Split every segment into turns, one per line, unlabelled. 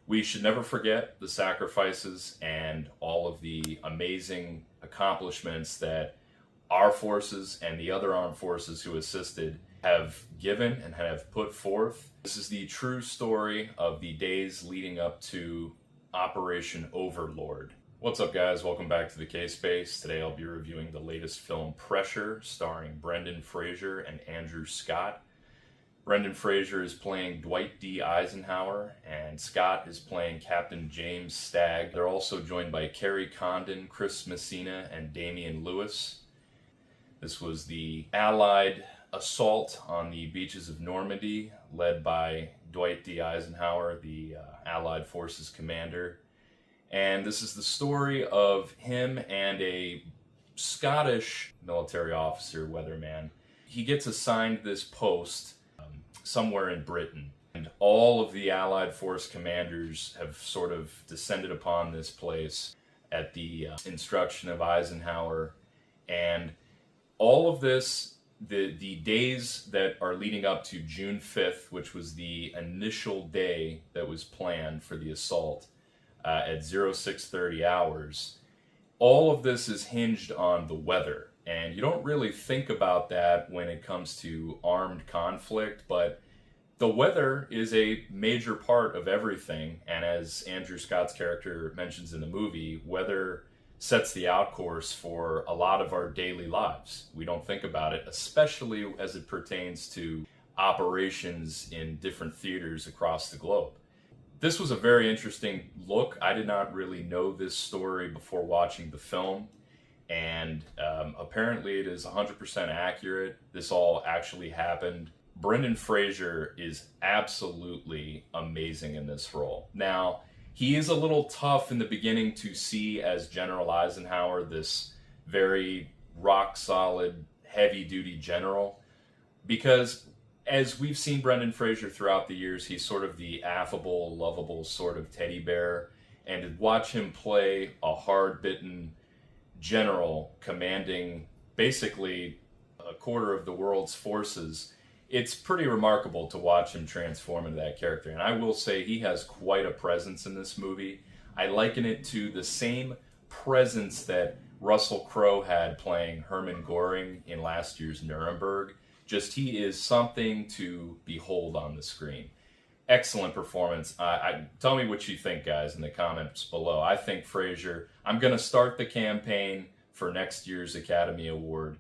We should never forget the sacrifices and all of the amazing accomplishments that our forces and the other armed forces who assisted have given and have put forth. This is the true story of the days leading up to Operation Overlord. What's up, guys? Welcome back to the K-Space. Today I'll be reviewing the latest film, Pressure, starring Brendan Fraser and Andrew Scott. Brendan Fraser is playing Dwight D. Eisenhower, and Scott is playing Captain James Stagg. They're also joined by Kerry Condon, Chris Messina, and Damian Lewis. This was the Allied assault on the beaches of Normandy, led by Dwight D. Eisenhower, the Allied forces commander. And this is the story of him and a Scottish military officer, weatherman. He gets assigned this post somewhere in Britain. And all of the Allied force commanders have sort of descended upon this place at the instruction of Eisenhower. And all of this, the days that are leading up to June 5th, which was the initial day that was planned for the assault at 0630 hours, all of this is hinged on the weather. And you don't really think about that when it comes to armed conflict, but the weather is a major part of everything. And as Andrew Scott's character mentions in the movie, weather sets the outcourse for a lot of our daily lives. We don't think about it, especially as it pertains to operations in different theaters across the globe. This was a very interesting look. I did not really know this story before watching the film. And apparently it is 100% accurate. This all actually happened. Brendan Fraser is absolutely amazing in this role. Now, he is a little tough in the beginning to see as General Eisenhower, this very rock-solid, heavy-duty general, because as we've seen Brendan Fraser throughout the years, he's sort of the affable, lovable sort of teddy bear, and to watch him play a hard-bitten general commanding basically a quarter of the world's forces, it's pretty remarkable to watch him transform into that character. And I will say he has quite a presence in this movie. I liken it to the same presence that Russell Crowe had playing Hermann Goring in last year's Nuremberg. Just he is something to behold on the screen. Excellent performance. Tell me what you think, guys, in the comments below. I think Fraser, I'm going to start the campaign for next year's Academy Award.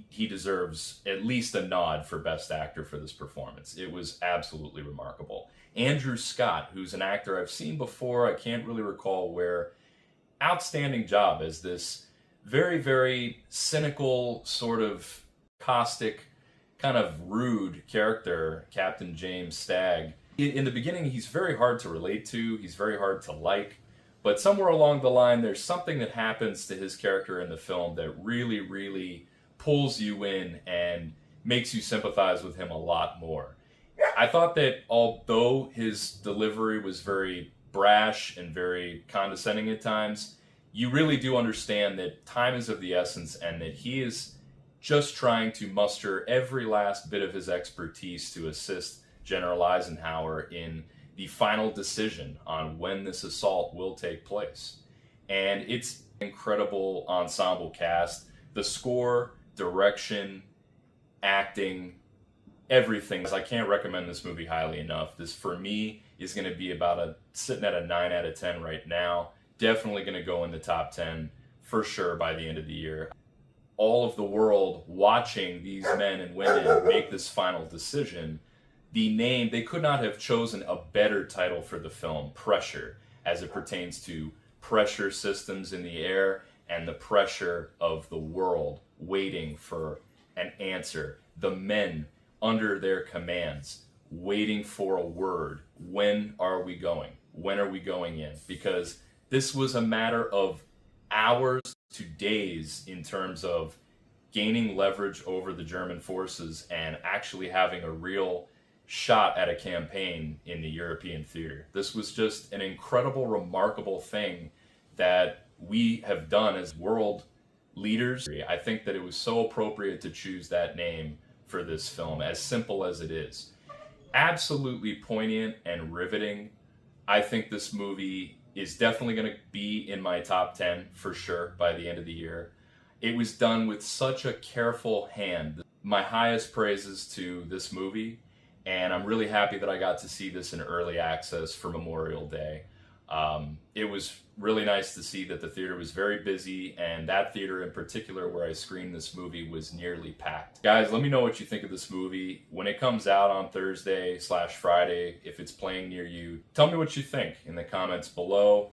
He deserves at least a nod for Best Actor for this performance. It was absolutely remarkable. Andrew Scott, who's an actor I've seen before, I can't really recall where, outstanding job as this very, very cynical, sort of caustic, kind of rude character, Captain James Stagg. In the beginning, he's very hard to relate to, he's very hard to like, but somewhere along the line, there's something that happens to his character in the film that really, really pulls you in and makes you sympathize with him a lot more. I thought that although his delivery was very brash and very condescending at times, you really do understand that time is of the essence and that he is just trying to muster every last bit of his expertise to assist General Eisenhower in the final decision on when this assault will take place. And it's an incredible ensemble cast. The score, direction, acting, everything. I can't recommend this movie highly enough. This, for me, is going to be sitting at a 9 out of 10 right now. Definitely going to go in the top 10 for sure by the end of the year. All of the world watching these men and women make this final decision. They could not have chosen a better title for the film, Pressure, as it pertains to pressure systems in the air and the pressure of the world waiting for an answer. The men under their commands waiting for a word. When are we going? When are we going in? Because this was a matter of hours to days in terms of gaining leverage over the German forces and actually having a real shot at a campaign in the European theater. This was just an incredible, remarkable thing that we have done as world leaders. I think that it was so appropriate to choose that name for this film, as simple as it is. Absolutely poignant and riveting I think this movie is definitely going to be in my top 10 for sure by the end of the year. It was done with such a careful hand. My highest praises to this movie, and I'm really happy that I got to see this in early access for Memorial Day. It was really nice to see that the theater was very busy, and that theater in particular where I screened this movie was nearly packed. Guys, let me know what you think of this movie. When it comes out on Thursday/Friday, if it's playing near you, tell me what you think in the comments below.